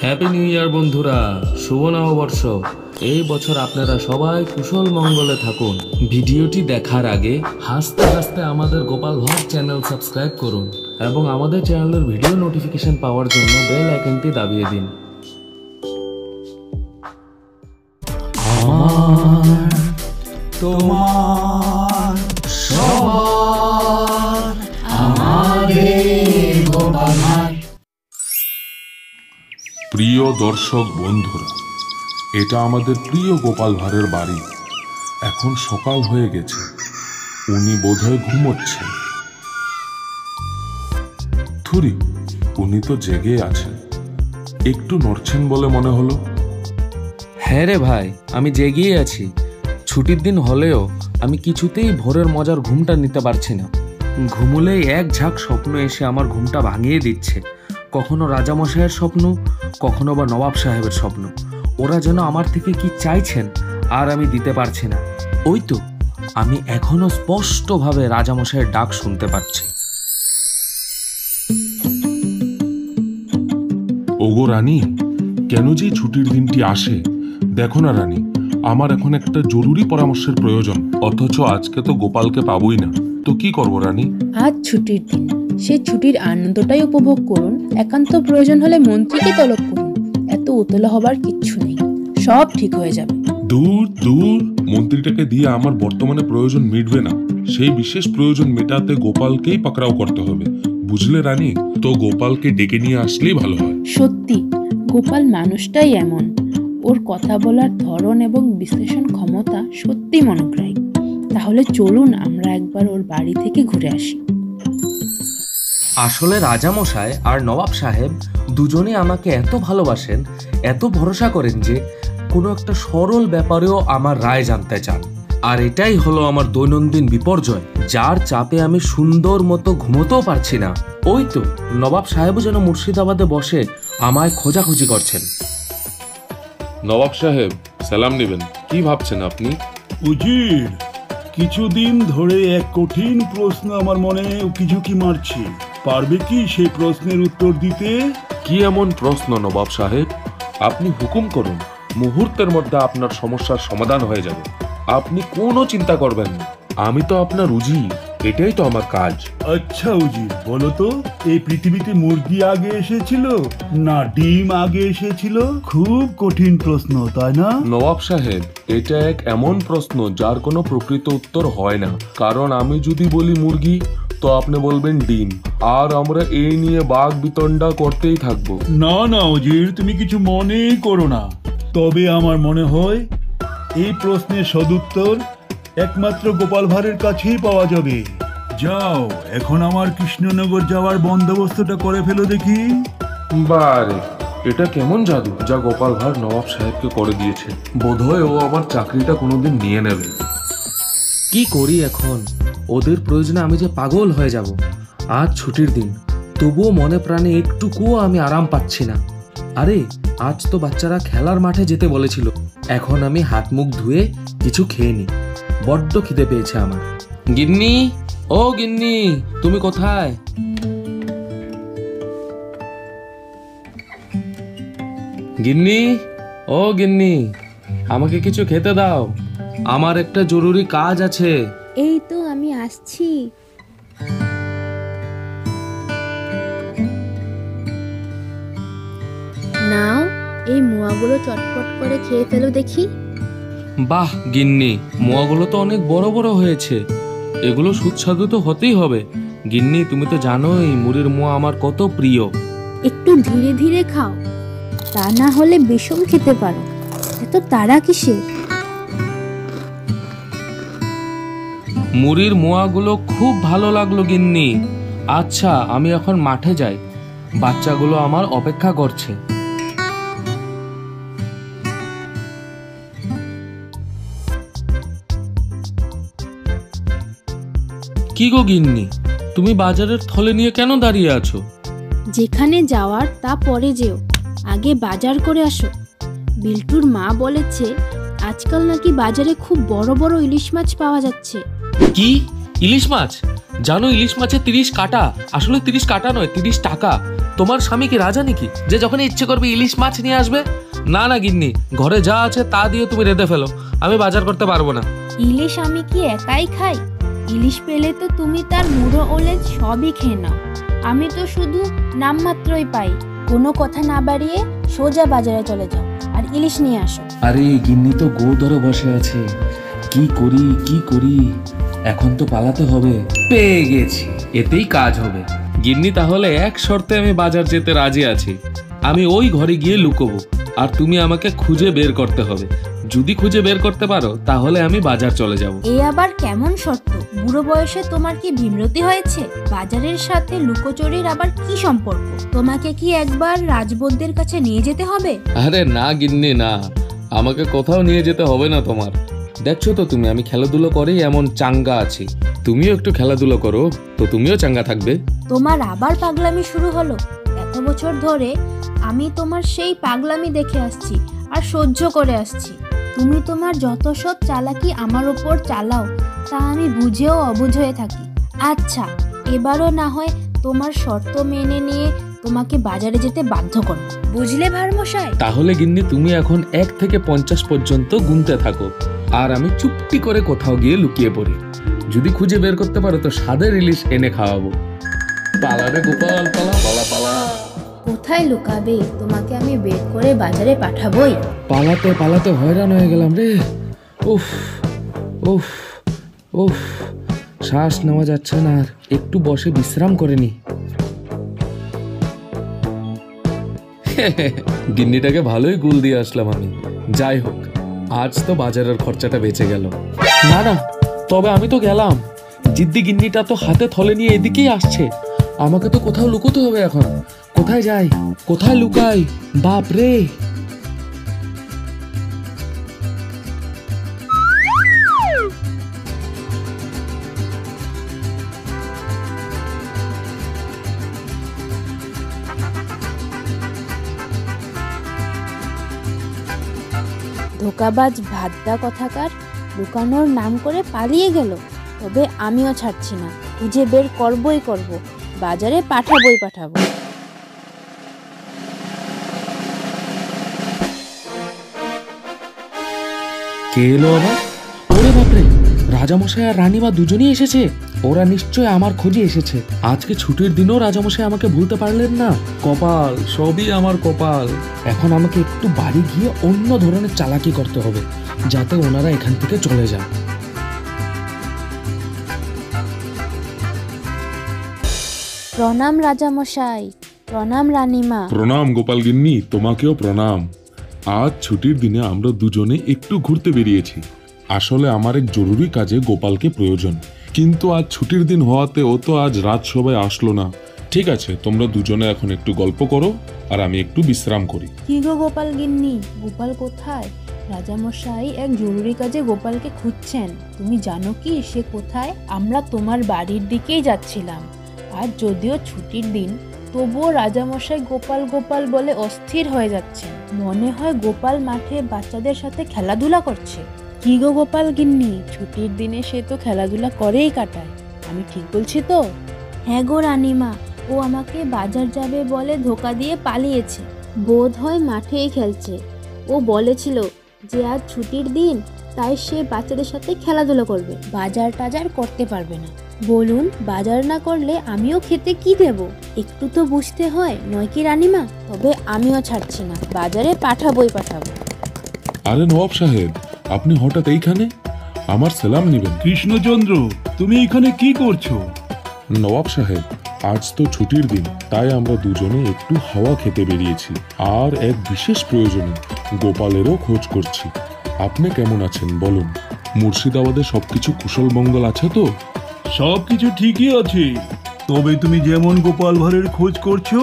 Happy new year বন্ধুরা, শুভ নববর্ষ। এই বছর আপনারা সবাই কুশল মঙ্গলে থাকুন। ভিডিওটি দেখার আগে হাসতে হাসতে আমাদের গোপাল ভাঁড় চ্যানেল সাবস্ক্রাইব করুন এবং আমাদের চ্যানেলের ভিডিও নোটিফিকেশন পাওয়ার জন্য বেল আইকনটি দাবিয়ে দিন। আমার তোমার সবার আমাদের গোপাল ভাঁড়। প্রিয় দর্শক বন্ধুরা, এটা আমাদের প্রিয় গোপাল ভাঁড়ের বাড়ি। এখন সকাল হয়ে গেছে, উনি বোধহয় ঘুমোচ্ছেন। থুরি, উনি তো জেগে আছেন, একটু নড়ছেন বলে মনে হলো। হ্যাঁ রে ভাই, আমি জেগেই আছি। ছুটির দিন হলেও আমি কিছুতেই ভোরের মজার ঘুমটা নিতে পারছি না। ঘুমুলেই এক ঝাঁক স্বপ্ন এসে আমার ঘুমটা ভাঙিয়ে দিচ্ছে। কখনো রাজামশাইয়ের স্বপ্ন, কখনো বা নবাব সাহেবের স্বপ্ন। ওরা যেন আমার থেকে কি চাইছেন আর আমি দিতে পারছি না। ওই তো আমি এখনো স্পষ্টভাবে রাজামশাইয়ের ডাক শুনতে পাচ্ছি। ওগো রানী, কেন যে ছুটির দিনটি আসে দেখো না রানী, আমার এখন একটা জরুরি পরামর্শের প্রয়োজন, অথচ আজকে তো গোপালকে পাবোই না। তো কি করবো রানী? আজ ছুটির দিন, সেই ছুটির আনন্দটাই উপভোগ করুন। একান্ত প্রয়োজন হলে মন্ত্রীকে তলব করুন। এত উতলা হবার কিচ্ছু নেই, সব ঠিক হয়ে যাবে। দূর দূর, মন্ত্রীটাকে দিয়ে আমার বর্তমানে প্রয়োজন মিটবে না। সেই বিশেষ প্রয়োজন মেটাতে গোপালকেই পাকড়াও করতে হবে, বুঝলে রানী? তো গোপালকে ডেকে নিয়ে আসলেই ভালো হয়। সত্যি, গোপাল মানুষটাই এমন। ওর কথা বলার ধরন এবং বিশ্লেষণ ক্ষমতা সত্যি মনোগ্রাহী। তাহলে চলুন আমরা একবার ওর বাড়ি থেকে ঘুরে আসি। আসলে রাজামশাই আর নবাব সাহেব দুজনে আমাকে এত ভালোবাসেন, এত ভরসা করেন যে কোনো একটা সরল ব্যাপারেও আমার রায় জানতে চান। আর এটাই হলো আমার দৈনন্দিন বিপর্যয়, যার চাপে আমি সুন্দর মতো ঘুমোতেও পারছি না। ওই তো নবাব সাহেবও যেন মুর্শিদাবাদে বসে আমায় খোঁজাখুঁজি করছেন। নবাব সাহেব, সালাম নেবেন। কি ভাবছেন আপনি? উজির, কিছুদিন ধরে এক কঠিন প্রশ্ন আমার মনে উকিঝুঁকি মারছে। পারবে কি সেই প্রশ্নের উত্তর দিতে? কি এমন প্রশ্ন নবাব সাহেব? আপনি হুকুম করুন, মুহূর্তের মধ্যে আপনার সমস্যার সমাধান হয়ে যাবে। আপনি কোনো চিন্তা করবেন না, আমি তো আপনার উজির, এটাই তো আমার কাজ। আচ্ছা উজির, বলো তো, এই পৃথিবীতে মুরগি আগে এসেছিল না ডিম আগে এসেছিল? খুব কঠিন প্রশ্ন, তাই না? নবাব সাহেব, এটা এক এমন প্রশ্ন যার কোনো প্রকৃত উত্তর হয় না। কারণ আমি যদি বলি মুরগি, তো আপনি বলবেন ডিম, আর আমরা এই নিয়ে বাঘ বিতণ্ডা করতেই থাকবো। না না উজির, তুমি কিছু মনেই করো না। তবে আমার মনে হয় এই প্রশ্নের সদুত্তর একমাত্র গোপাল ভাঁড়ের কাছেই পাওয়া যাবে। যাও, এখন আমার কৃষ্ণনগর যাওয়ার বন্দোবস্তটা করে ফেলো দেখি। বারে, এটা কেমন জাদু যা গোপাল ভাঁড় নবাব সাহেবকে করে দিয়েছে? বোধহয় ও আমার চাকরিটা কোনোদিন নিয়ে নেবে। কি করি এখন? ওদের প্রয়োজনে আমি যে পাগল হয়ে যাব। আজ ছুটির দিন, তবুও মনে প্রাণে একটুকুও আমি আরাম পাচ্ছি না। আরে আজ তো বাচ্চারা খেলার মাঠে যেতে বলেছিল। এখন আমি হাত মুখ ধুয়ে কিছু খেয়ে নি, বড্ড খিদে পেয়েছে আমার। গিন্নি, ও গিন্নি, তুমি কোথায়? গিন্নি, ও গিন্নি, আমাকে কিছু খেতে দাও, আমার একটা জরুরি কাজ আছে। এই তো আমি আসছি। নাও, এই মোয়াগুলো চটপট করে খেয়ে ফেলো দেখি। বাহ গিন্নি, মোয়াগুলো তো অনেক বড় বড় হয়েছে। এগুলো সুস্বাদু তো হতেই হবে। গিন্নি, তুমি তো জানোই মুড়ির মোয়া আমার কত প্রিয়। একটু ধীরে ধীরে খাও, তা না হলে বিষম খেতে পারো। এত তাড়া কিসের? মুড়ির মোয়াগুলো খুব ভালো লাগলো গিন্নি। আচ্ছা, আমি এখন মাঠে যাই, বাচ্চাগুলো আমার অপেক্ষা করছে। কি গো গিন্নি, তুমি বাজারের থলে নিয়ে কেন দাঁড়িয়ে আছো? যেখানে যাওয়ার তা পরে যেও, আগে বাজার করে আসো। বিল্টুর মা বলেছে আজকাল নাকি বাজারে খুব বড় বড় ইলিশ মাছ পাওয়া যাচ্ছে। কি ইলিশ মাছ? জানো ইলিশ মাছের 30 কাটা, আসলে 30 কাটা নয়, 30 টাকা। তো তোমার স্বামী কি রাজা নাকি যে যখন ইচ্ছে করবে ইলিশ মাছ নিয়ে আসবে? না না গিন্নি, ঘরে যা আছে তা দিয়ে তুমি রেঁধে ফেলো, আমি বাজার করতে পারবো না। ইলিশ আমি কি একাই খাই? ইলিশ পেলে তো তুমি তার মুড়ো ওলেজ সবই খেয়ে নাও। আমি তো শুধু নামমাত্রই পাই। কোনো কথা না বাড়িয়ে সোজা বাজারে চলে যাও আর ইলিশ নিয়ে আসো। আরে গিন্নি তো গো ধরে বসে আছে, কি করি কি করি, এখন তো পালাতে হবে। পেয়ে গেছি, এতেই কাজ হবে। গিন্নি তাহলে এক শর্তে আমি বাজার যেতে রাজি আছি। আমি ওই ঘরে গিয়ে লুকোবো আর তুমি আমাকে খুঁজে বের করতে হবে। যদি খুঁজে বের করতে পারো তাহলে আমি বাজার চলে যাব। এ আবার কেমন শর্ত? বুড়ো বয়সে তোমার কি বিমরতি হয়েছে? বাজারের সাথে লুকোচুরির আবার কি সম্পর্ক? তোমাকে কি একবার রাজবৈদ্যের কাছে নিয়ে যেতে হবে? আরে না গিন্নি না, আমাকে কোথাও নিয়ে যেতে হবে না তোমার। দেখছো তো তুমি, আমি খেলাধুলো করেই এমন চাঙ্গা আছি। তুমিও একটু খেলাধুলো করো তো তুমিও চাঙ্গা থাকবে। তোমার আবার পাগলামি শুরু হলো? এত বছর ধরে আমি তোমার সেই পাগলামি দেখে আসছি আর সহ্য করে আসছি। তুমি তোমার যত সব চালাকি আমার ওপর চালাও, তা আমি বুঝেও অবুঝ হয়ে থাকি। আচ্ছা, এবারও না হয় তোমার শর্ত মেনে নিয়ে তোমাকে বাজারে যেতে বাধ্য করো, বুঝলে ভারমশাই? তাহলে গিন্নি তুমি এখন 1 থেকে 50 পর্যন্ত গুনতে থাকো আর আমি চুপটি করে কোথাও গিয়ে লুকিয়ে পড়ি। যদি খুঁজে বের করতে পারো তো স্বাদের ইলিশ এনে খাওয়াবো। পালা রে গোপাল, পালা পালা পালা। কোথায় লুকাবে? তোমাকে আমি বের করে বাজারে পাঠাবোই। পালাতে পালাতে হয়রান হয়ে গেলাম রে। উফ উফ উফ, শ্বাস নেওয়া যাচ্ছে না, আর একটু বসে বিশ্রাম করে নি। গিন্নিটাকে ভালোই গুল দিয়ে আসলাম আমি। যাই হোক, আজ তো বাজারের খরচাটা বেঁচে গেল। না না, তবে আমি তো গেলাম। জিদ্দি গিন্নিটা তো হাতে থলে নিয়ে এদিকেই আসছে। আমাকে তো কোথাও লুকোতে হবে এখন। কোথায় যাই, কোথায় লুকাই? বাপ রে! ধোকাবাজ ভাদ্দা কথাকার, লুকানোর নাম করে পালিয়ে গেল। তবে আমিও ছাড়ছি না, খুঁজে বের করবই করব, বাজারে পাঠাবই পাঠাবো। কে এলো আবার? ওরে বাপরে, রাজামশাই আর রানীমা দুজনেই এসেছে। ওরা নিশ্চয় আমার খোঁজে এসেছে। আজকে ছুটির দিনও রাজামশাই আমাকে ভুলতে পারলেন না। কপাল, সবই আমার কপাল। এখন আমাকে একটু বাড়ি গিয়ে অন্য ধরনের চালাকি করতে হবে, যাতে ওনারা এখান থেকে চলে যান। প্রণাম রাজামশাই, প্রণাম রানীমা। প্রণাম গোপাল গিন্নি, তোমাকেও প্রণাম। আজ ছুটির দিনে আমরা দুজনে একটু ঘুরতে বেরিয়েছি। আসলে আমার এক জরুরি কাজে গোপালকে প্রয়োজন, কিন্তু আজ ছুটির দিন হওয়াতে ও তো আজ রাজসভায় আসলো না। ঠিক আছে, তোমরা দুজনে এখন একটু গল্প করো আর আমি একটু বিশ্রাম করি। কি গো গোপাল গিন্নি, গোপাল কোথায়? রাজামশাই এক জরুরি কাজে গোপালকে খুঁজছেন। তুমি জানো কি সে কোথায়? আমরা তোমার বাড়ির দিকেই যাচ্ছিলাম। আর যদিও ছুটির দিন, তবুও রাজামশাই গোপাল গোপাল বলে অস্থির হয়ে যাচ্ছেন। মনে হয় গোপাল মাঠে বাচ্চাদের সাথে খেলাধুলা করছে। কি গো গোপাল গিন্নি, ছুটির দিনে সে তো খেলাধুলা করেই কাটায়। আমি ঠিক বলছি তো? হ্যাঁ গো রানীমা, ও আমাকে বাজার যাবে বলে ধোকা দিয়ে পালিয়েছে। বোধ হয় মাঠেই খেলছে। ও বলেছিল যে আজ ছুটির দিন, তাই সে বাচ্চাদের সাথে খেলাধুলা করবে, বাজার টাজার করতে পারবে না। বলুন, বাজার না করলে আমিও খেতে কি দেব? একটু তো বুঝতে হয়, নয় কি রানীমা? তবে আমিও ছাড়ছি না, বাজারে পাঠাবই পাঠাবো। আরে নবাব সাহেব, আপনি হঠাৎ এইখানে? আমার সালাম নেবেন। কৃষ্ণচন্দ্র, তুমি এখানে কি করছো? নবাব সাহেব, আজ তো ছুটির দিন, তাই আমরা দুজনে একটু হাওয়া খেতে বেরিয়েছি। আর এক বিশেষ প্রয়োজনে গোপালেরও খোঁজ করছি। আপনি কেমন আছেন বলুন? মুর্শিদাবাদে সবকিছু কুশল মঙ্গল আছে তো? সবকিছু ঠিকই আছে। তবে তুমি যেমন গোপাল ভাঁড়ের খোঁজ করছো,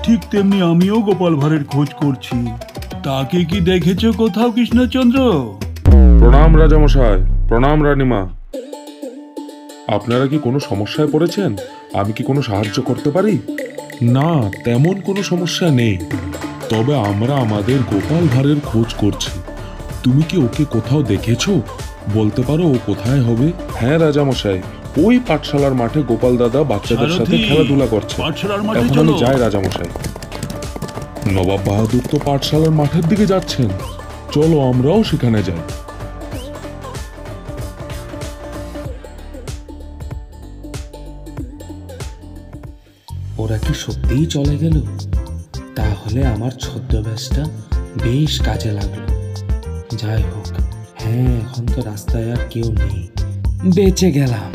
ঠিক তেমনি আমিও গোপাল ভাঁড়ের খোঁজ করছি। তাকে কি দেখেছো কোথাও কৃষ্ণচন্দ্র? প্রণাম রাজামশাই, প্রণাম রানীমা। আপনারা কি কোনো সমস্যায় পড়েছেন? আমি কি কোনো সাহায্য করতে পারি? না, তেমন কোনো সমস্যা নেই। তবে আমরা আমাদের গোপাল ভাঁড়ের খোঁজ করছি। তুমি কি ওকে কোথাও দেখেছো? বলতে পারো ও কোথায় হবে? হ্যাঁ রাজামশাই, ওই পাঠশালার মাঠে গোপাল দাদা বাচ্চাদের সাথে সারথি, খেলাধুলা করছে। পাঠশালার মাঠে এখন চলো। আমি যাই রাজামশাই। নবাব বাহাদুর তো পাঠশালার মাঠের দিকে যাচ্ছেন, চলো আমরাও সেখানে যাই। ওরা কি সত্যিই চলে গেল? তাহলে আমার ছদ্মবেশটা বেশ কাজে লাগলো। যাই হোক, হ্যাঁ, এখন তো রাস্তায় আর কেউ নেই, বেঁচে গেলাম।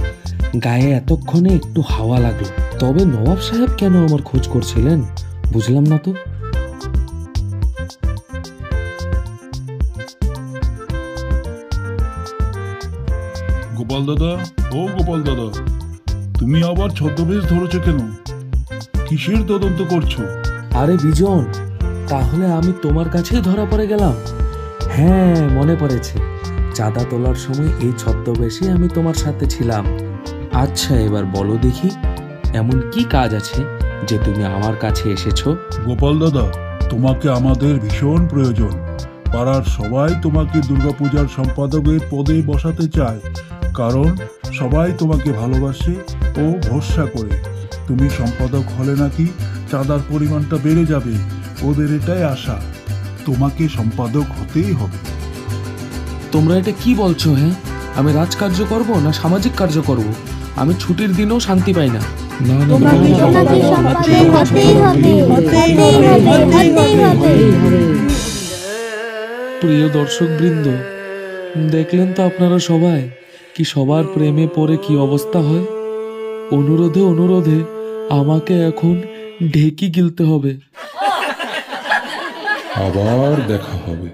গায়ে এতক্ষণে একটু হাওয়া লাগলো। তবে নবাব সাহেব কেন আমার খোঁজ করছিলেন বুঝলাম না তো। গোপাল দাদা, ও গোপাল দাদা, তুমি আবার ছদ্মবেশ ধরেছো কেন? কিসের তদন্ত করছো? আরে বিজন, তাহলে আমি তোমার কাছেই ধরা পড়ে গেলাম। হ্যাঁ, মনে পড়েছে, চাঁদা তোলার সময় এই ছদ্মবেশে আমি তোমার সাথে ছিলাম। আচ্ছা, এবার বলো দেখি, এমন কি কাজ আছে যে তুমি আমার কাছে এসেছো? গোপাল দাদা, তোমাকে আমাদের ভীষণ প্রয়োজন। পাড়ার সবাই তোমাকে দুর্গাপূজার সম্পাদকের পদে বসাতে চায়, কারণ সবাই তোমাকে ভালোবাসে ও ভরসা করে। তুমি সম্পাদক হলে নাকি চাঁদার পরিমাণটা বেড়ে যাবে, ওদের এটাই আশা। তোমাকে সম্পাদক হতেই হবে। তোমরা এটা কি বলছো? হ্যাঁ, আমি রাজকার্য করব না সামাজিক কার্য করব? আমি ছুটির দিনেও শান্তি পাই না। না না, তোমাকে সম্পাদক হতেই হবে। প্রিয় দর্শক বৃন্দ, দেখলেন তো আপনারা সবাই কি সবার প্রেমে পড়ে কি অবস্থা হয়। অনুরোধে অনুরোধে আমাকে এখন ঢেকি গিলতে হবে। আবার দেখা হবে।